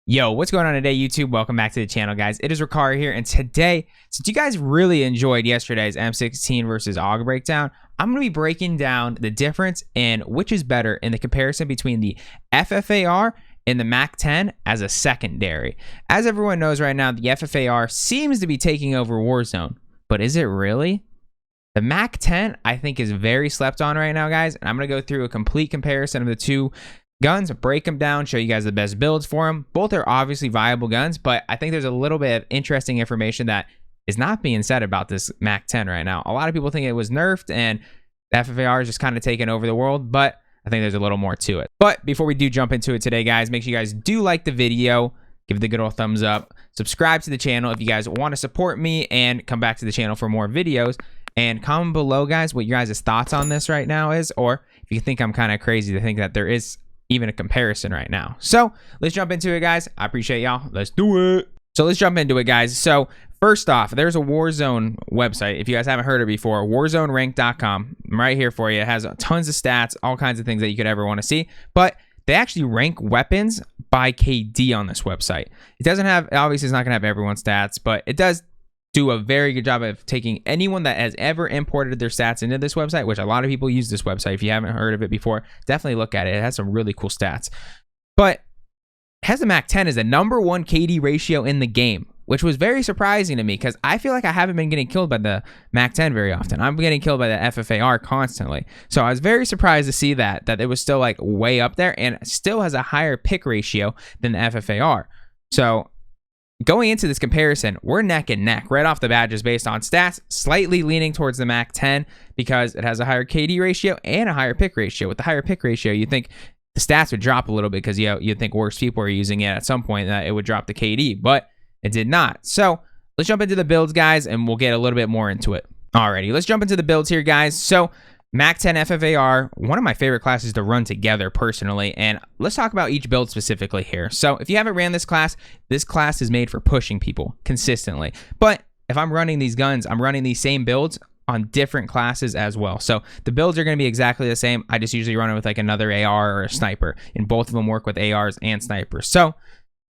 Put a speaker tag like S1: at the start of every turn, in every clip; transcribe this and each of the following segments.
S1: Yo, what's going on today, YouTube? Welcome back to the channel, guys. It is Rikar here, and today, since you guys really enjoyed yesterday's M16 versus AUG breakdown, I'm going to be breaking down the difference in which is better in the comparison between the FFAR and the MAC10 as a secondary. As everyone knows right now, the FFAR seems to be taking over Warzone, but is it really? The MAC10, I think, is very slept on right now, guys, and I'm going to go through a complete comparison of the two guns, break them down, show you guys the best builds for them. Both are obviously viable guns, but I think there's a little bit of interesting information that is not being said about this MAC10 right now. A lot of people think it was nerfed and the FFAR is just kind of taking over the world, but I think there's a little more to it. But before we do jump into it today, guys, make sure you guys do like the video, give it the good old thumbs up, subscribe to the channel if you guys want to support me and come back to the channel for more videos. And comment below, guys, what your guys' thoughts on this right now is, or if you think I'm kind of crazy to think that there is even a comparison right now. So let's jump into it, guys. I appreciate y'all. Let's do it. So let's jump into it, guys. So first off, there's a Warzone website. If you guys haven't heard it before, warzonerank.com. I'm right here for you. It has tons of stats, all kinds of things that you could ever want to see. But they actually rank weapons by KD on this website. It doesn't have, obviously it's not going to have everyone's stats, but it does do a very good job of taking anyone that has ever imported their stats into this website, which a lot of people use this website. If you haven't heard of it before, definitely look at it. It has some really cool stats. But it has the MAC10 as the #1 KD ratio in the game, which was very surprising to me because I feel like I haven't been getting killed by the MAC10 very often. I'm getting killed by the FFAR constantly. So I was very surprised to see that it was still like way up there and still has a higher pick ratio than the FFAR. So going into this comparison, we're neck and neck right off the bat just based on stats, slightly leaning towards the MAC10 because it has a higher KD ratio and a higher pick ratio. With the higher pick ratio, you think the stats would drop a little bit because you'd think worse people are using it at some point that it would drop the KD, but it did not. So let's jump into the builds, guys, and we'll get a little bit more into it. Alrighty, let's jump into the builds here, guys. So MAC10 FFAR, one of my favorite classes to run together personally, and let's talk about each build specifically here. So if you haven't ran this class is made for pushing people consistently. But if I'm running these guns, I'm running these same builds on different classes as well. So the builds are going to be exactly the same. I just usually run it with like another AR or a sniper, and both of them work with ARs and snipers. So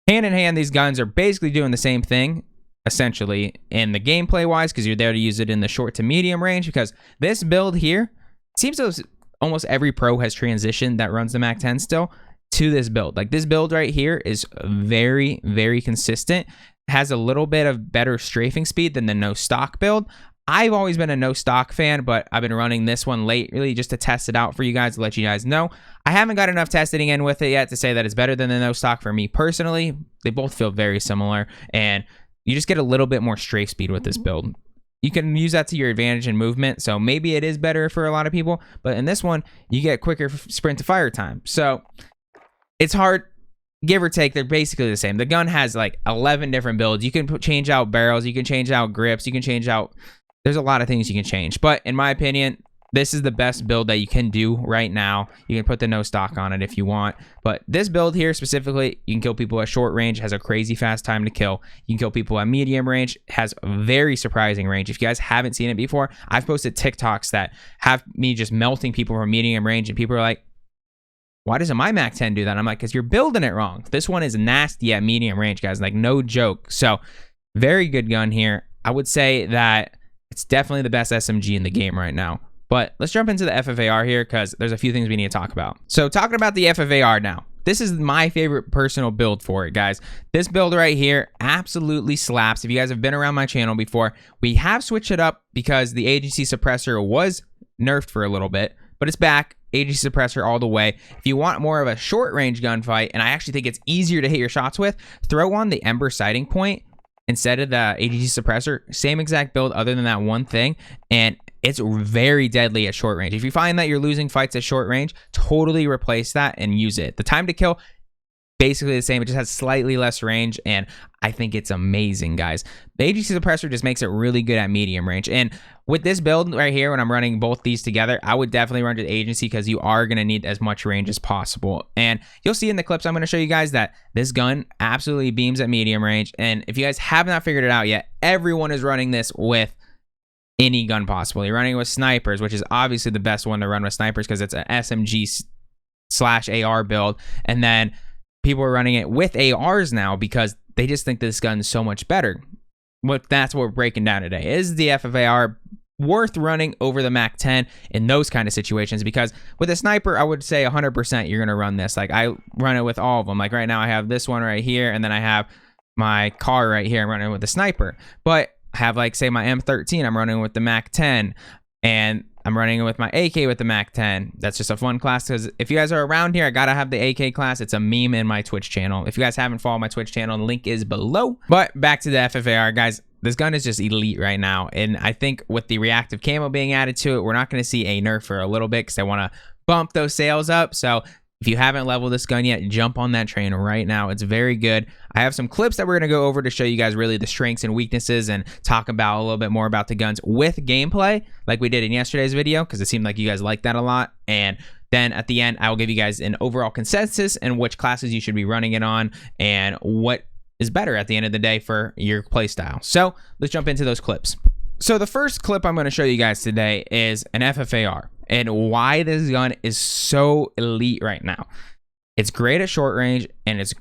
S1: hand in hand, these guns are basically doing the same thing essentially in the gameplay wise, because you're there to use it in the short to medium range. Because this build here, seems as almost every pro has transitioned that runs the MAC10 still to this build. Like this build right here is very, very consistent. Has a little bit of better strafing speed than the no stock build. I've always been a no stock fan, but I've been running this one lately just to test it out for you guys, to let you guys know. I haven't got enough testing in with it yet to say that it's better than the no stock for me personally. They both feel very similar, and you just get a little bit more strafe speed with this build. You can use that to your advantage in movement, so maybe it is better for a lot of people, but in this one, you get quicker sprint to fire time. So it's hard, give or take, they're basically the same. The gun has like 11 different builds. You can change out barrels, you can change out grips, you can change out, there's a lot of things you can change. But in my opinion, this is the best build that you can do right now. You can put the no stock on it if you want. But this build here specifically, you can kill people at short range, has a crazy fast time to kill. You can kill people at medium range, has a very surprising range. If you guys haven't seen it before, I've posted TikToks that have me just melting people from medium range, and people are like, why doesn't my MAC10 do that? I'm like, because you're building it wrong. This one is nasty at medium range, guys, like no joke. So very good gun here. I would say that it's definitely the best SMG in the game right now. But let's jump into the FFAR here because there's a few things we need to talk about. So talking about the FFAR now, this is my favorite personal build for it, guys. This build right here absolutely slaps. If you guys have been around my channel before, we have switched it up because the agency suppressor was nerfed for a little bit, but it's back. Agency suppressor all the way. If you want more of a short range gunfight, and I actually think it's easier to hit your shots with, throw on the Ember sighting point instead of the agency suppressor. Same exact build other than that one thing, and it's very deadly at short range. If you find that you're losing fights at short range, totally replace that and use it. The time to kill, basically the same. It just has slightly less range, and I think it's amazing, guys. The agency suppressor just makes it really good at medium range. And with this build right here, when I'm running both these together, I would definitely run to the agency because you are going to need as much range as possible. And you'll see in the clips I'm going to show you guys that this gun absolutely beams at medium range. And if you guys have not figured it out yet, everyone is running this with any gun possible. You're running with snipers, which is obviously the best one to run with snipers because it's an SMG /AR build. And then people are running it with ARs now because they just think this gun's so much better. That's what we're breaking down today. Is the FFAR worth running over the MAC10 in those kind of situations? Because with a sniper, I would say 100% you're going to run this. Like, I run it with all of them. Like right now I have this one right here, and then I have my car right here. I'm running with the sniper. But I have, like, say my M13, I'm running with the MAC10, and I'm running with my AK with the MAC10. That's just a fun class, because if you guys are around here, I gotta have the AK class. It's a meme in my Twitch channel. If you guys haven't followed my Twitch channel, the link is below. But back to the FFAR, guys. This gun is just elite right now, and I think with the reactive camo being added to it, we're not going to see a nerf for a little bit, because I want to bump those sales up. So if you haven't leveled this gun yet, jump on that train right now. It's very good. I have some clips that we're going to go over to show you guys really the strengths and weaknesses, and talk about a little bit more about the guns with gameplay like we did in yesterday's video, because it seemed like you guys liked that a lot. And then at the end, I will give you guys an overall consensus and which classes you should be running it on, and what is better at the end of the day for your playstyle. So let's jump into those clips. So the first clip I'm going to show you guys today is an FFAR, and why this gun is so elite right now. It's great at short range, and it's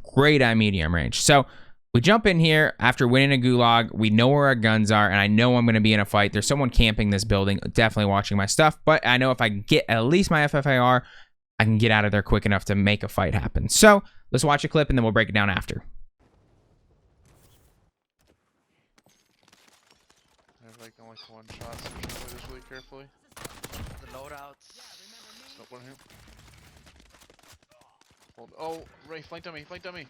S1: great at medium range. So we jump in here after winning a gulag. We know where our guns are, and I know I'm going to be in a fight. There's someone camping this building, definitely watching my stuff, but I know if I get at least my FFAR, I can get out of there quick enough to make a fight happen. So let's watch a clip, and then we'll break it down after.
S2: Like only one shot, so we should play this really carefully.
S3: The loadouts.
S2: Nope, one here. Hold. Oh, Ray, flank dummy, flank dummy.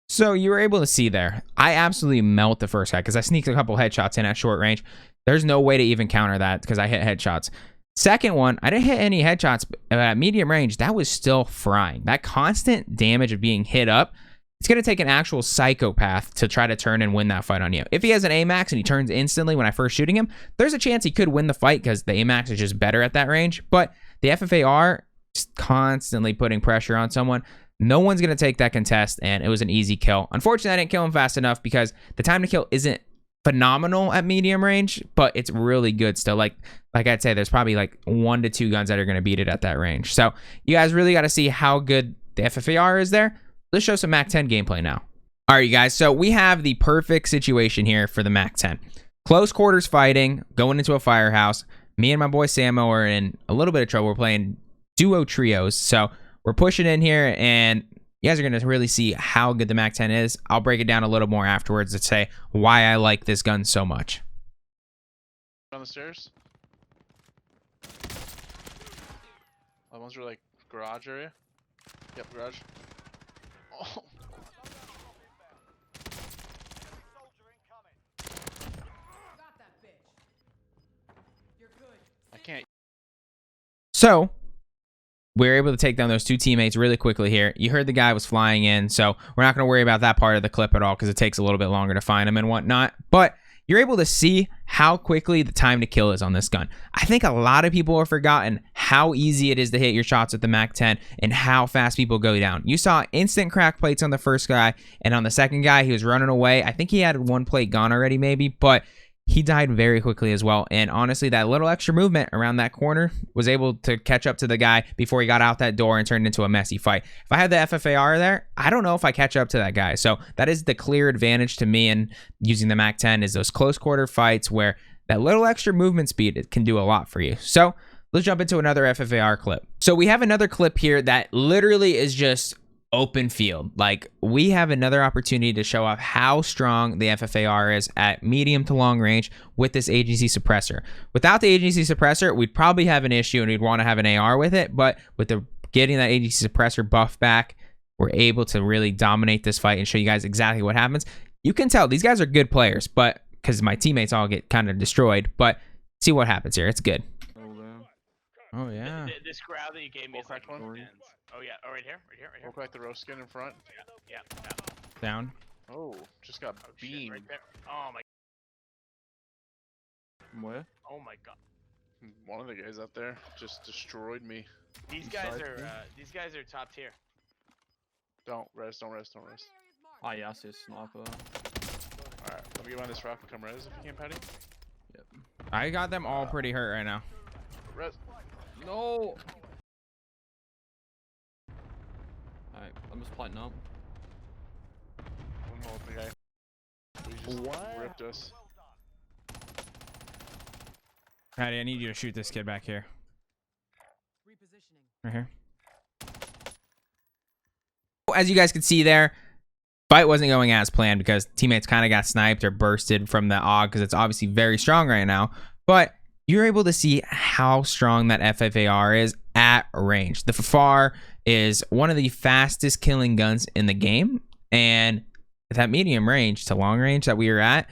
S1: So you were able to see there, I absolutely melt the first guy because I sneaked a couple headshots in at short range. There's no way to even counter that because I hit headshots. Second one, I didn't hit any headshots, but at medium range, that was still frying. That constant damage of being hit up, it's going to take an actual psychopath to try to turn and win that fight on you. If he has an AMAX and he turns instantly when I first shooting him, there's a chance he could win the fight because the AMAX is just better at that range. But the FFAR, just constantly putting pressure on someone, no one's going to take that contest, and it was an easy kill. Unfortunately, I didn't kill him fast enough because the time to kill isn't phenomenal at medium range, but it's really good still. Like I'd say, there's probably like 1 to 2 guns that are going to beat it at that range. So you guys really got to see how good the FFAR is there. Let's show some MAC10 gameplay now. All right, you guys. So we have the perfect situation here for the MAC10. Close quarters fighting, going into a firehouse. Me and my boy Samo are in a little bit of trouble. We're playing duo trios. So we're pushing in here, and you guys are going to really see how good the MAC10 is. I'll break it down a little more afterwards to say why I like this gun so much.
S2: On the stairs. Oh, ones are like garage area. Yep, garage. Oh. I can't.
S1: So we're able to take down those 2 teammates really quickly here. You heard the guy was flying in, so we're not going to worry about that part of the clip at all because it takes a little bit longer to find him and whatnot. But you're able to see how quickly the time to kill is on this gun. I think a lot of people have forgotten how easy it is to hit your shots with the MAC10 and how fast people go down. You saw instant crack plates on the first guy, and on the second guy, he was running away. I think he had 1 plate gone already maybe, but he died very quickly as well. And honestly, that little extra movement around that corner was able to catch up to the guy before he got out that door and turned into a messy fight. If I had the FFAR there, I don't know if I catch up to that guy. So that is the clear advantage to me in using the MAC10, is those close quarter fights where that little extra movement speed, it can do a lot for you. So let's jump into another FFAR clip. So we have another clip here that literally is just open field. Like, we have another opportunity to show off how strong the FFAR is at medium to long range with this agency suppressor. Without the agency suppressor, we'd probably have an issue and we'd want to have an AR with it, but with the getting that agency suppressor buff back, we're able to really dominate this fight and show you guys exactly what happens. You can tell these guys are good players, but because my teammates all get kind of destroyed, but see what happens here. It's good. Oh yeah.
S3: This crowd that you gave me is like one. Oh yeah. Oh, right here.
S2: Look like the roast skin in front.
S3: Yeah.
S1: Down.
S2: Oh, just got beamed.
S3: Right there. Oh my.
S4: Where?
S3: Oh my god.
S2: One of the guys up there just destroyed me.
S3: These guys are top tier.
S2: Don't rest.
S4: Ah, yeah, I see a sniper.
S2: Alright, let me get behind this rock and come res if you can, Patty.
S4: Yep.
S1: I got them all pretty hurt right now.
S2: Res.
S4: No. Alright, I'm just planting up.
S2: One more with the guy. He just ripped us.
S1: Patty, I need you to shoot this kid back here. Right here. As you guys can see there, fight wasn't going as planned because teammates kind of got sniped or bursted from the AUG because it's obviously very strong right now. But you're able to see how strong that FFAR is at range. The FFAR is one of the fastest killing guns in the game, and that medium range to long range that we were at,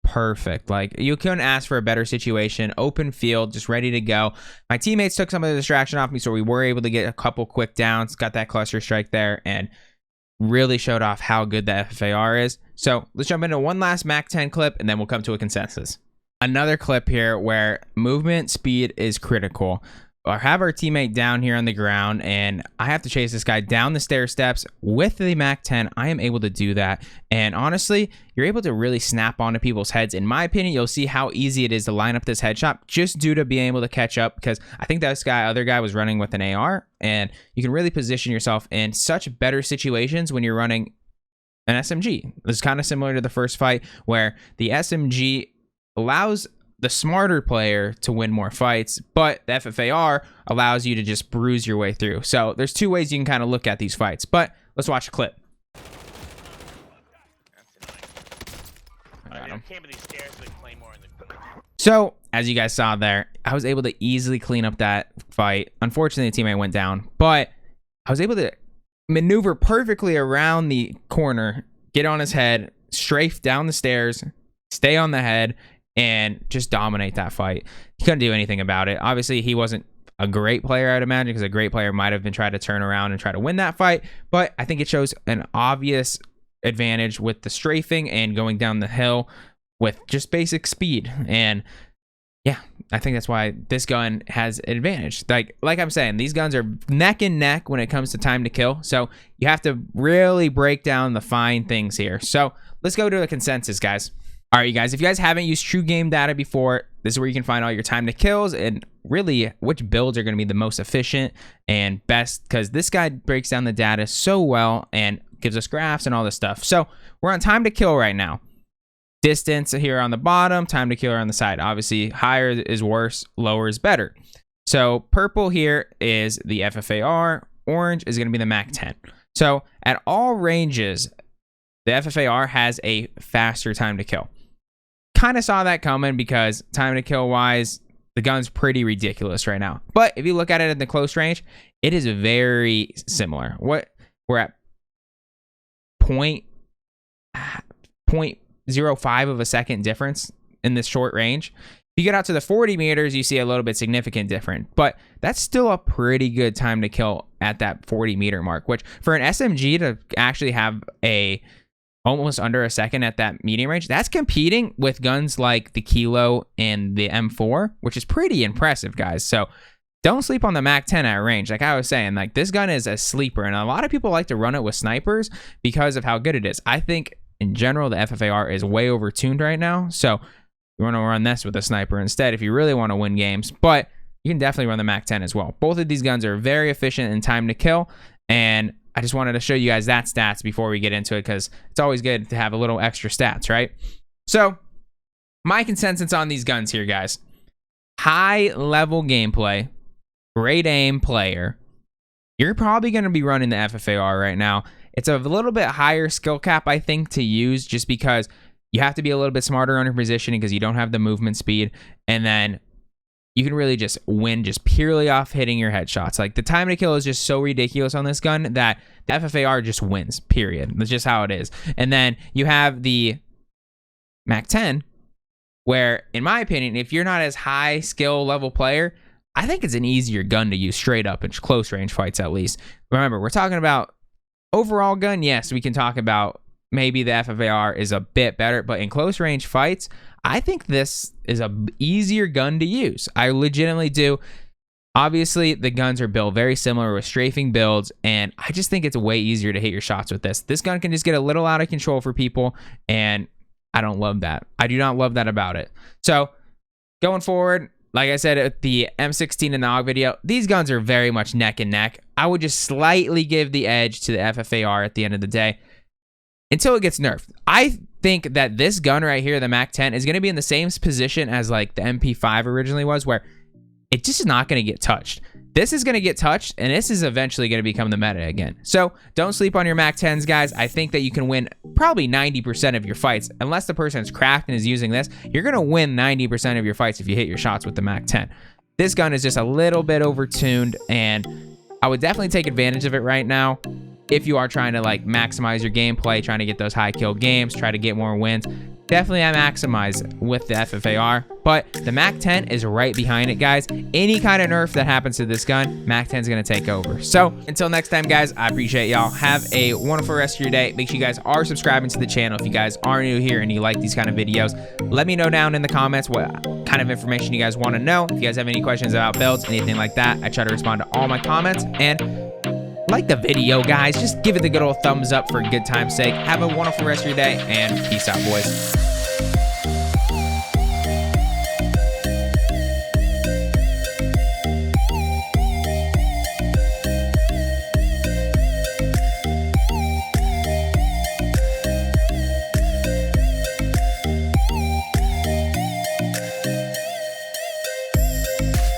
S1: perfect. Like, you couldn't ask for a better situation. Open field, just ready to go. My teammates took some of the distraction off me, so we were able to get a couple quick downs, got that cluster strike there, and really showed off how good the FFAR is. So let's jump into one last MAC10 clip, and then we'll come to a consensus. Another clip here where movement speed is critical. I have our teammate down here on the ground, and I have to chase this guy down the stair steps. With the MAC10, I am able to do that. And honestly, you're able to really snap onto people's heads. In my opinion, you'll see how easy it is to line up this headshot just due to being able to catch up, because I think this other guy was running with an AR, and you can really position yourself in such better situations when you're running an SMG. It's kind of similar to the first fight where the SMG allows the smarter player to win more fights, but the FFAR allows you to just bruise your way through. So there's two ways you can kind of look at these fights, but let's watch a clip. So as you guys saw there, I was able to easily clean up that fight. Unfortunately, the teammate went down, but I was able to maneuver perfectly around the corner, get on his head, strafe down the stairs, stay on the head, and just dominate that fight. He couldn't do anything about it. Obviously, he wasn't a great player, I'd imagine, because a great player might have been trying to turn around and try to win that fight. But I think it shows an obvious advantage with the strafing and going down the hill with just basic speed. And yeah, I think that's why this gun has an advantage. Like I'm saying, these guns are neck and neck when it comes to time to kill. So you have to really break down the fine things here. So let's go to a consensus, guys. All right, you guys, if you guys haven't used True Game Data before, this is where you can find all your time to kills and really which builds are going to be the most efficient and best, because this guy breaks down the data so well and gives us graphs and all this stuff. So we're on time to kill right now. Distance here on the bottom, time to kill on the side. Obviously, higher is worse, lower is better. So purple here is the FFAR, orange is going to be the MAC10. So at all ranges, the FFAR has a faster time to kill. Kind of saw that coming because time to kill wise, the gun's pretty ridiculous right now. But if you look at it in the close range, it is very similar. What we're at 0.05 of a second difference in this short range. If you get out to the 40 meters, you see a little bit significant different, but that's still a pretty good time to kill at that 40 meter mark, which for an SMG to actually have a almost under a second at that medium range, that's competing with guns like the Kilo and the M4, which is pretty impressive, guys. So don't sleep on the MAC10 at range. Like I was saying, like this gun is a sleeper, and a lot of people like to run it with snipers because of how good it is. I think in general, the FFAR is way overtuned right now. So you want to run this with a sniper instead if you really want to win games, but you can definitely run the MAC10 as well. Both of these guns are very efficient in time to kill, and I just wanted to show you guys that stats before we get into it, because it's always good to have a little extra stats, right? So my consensus on these guns here, guys. High level gameplay, great aim player. You're probably going to be running the FFAR right now. It's a little bit higher skill cap, I think, to use, just because you have to be a little bit smarter on your positioning because you don't have the movement speed. And then you can really just win just purely off hitting your headshots. Like the time to kill is just so ridiculous on this gun that the FFAR just wins, period. That's just how it is. And then you have the MAC10, where in my opinion, if you're not as high skill level player, I think it's an easier gun to use straight up in close range fights at least. Remember, we're talking about overall gun. Yes, we can talk about maybe the FFAR is a bit better, but in close range fights, I think this is a easier gun to use. I legitimately do. Obviously, the guns are built very similar with strafing builds, and I just think it's way easier to hit your shots with this. This gun can just get a little out of control for people, and I don't love that. I do not love that about it. So going forward, Like I said at the M16 and the AUG video, these guns are very much neck and neck. I would just slightly give the edge to the FFAR at the end of the day until it gets nerfed. I think that this gun right here, the MAC10, is going to be in the same position as like the MP5 originally was, where it just is not going to get touched. This is going to get touched, and this is eventually going to become the meta again. So don't sleep on your MAC10s, guys. I think that you can win probably 90% of your fights. Unless the person is cracked and is using this, you're going to win 90% of your fights if you hit your shots with the MAC10. This gun is just a little bit overtuned, and I would definitely take advantage of it right now. If you are trying to like maximize your gameplay, trying to get those high kill games, try to get more wins, definitely I maximize with the FFAR, but the MAC10 is right behind it, guys. Any kind of nerf that happens to this gun, MAC10 is going to take over. So until next time, guys, I appreciate y'all. Have a wonderful rest of your day. Make sure you guys are subscribing to the channel. If you guys are new here and you like these kind of videos, let me know down in the comments what kind of information you guys want to know. If you guys have any questions about builds, anything like that, I try to respond to all my comments. And like the video, guys. Just give it the good old thumbs up for a good time's sake. Have a wonderful rest of your day, and peace out, boys.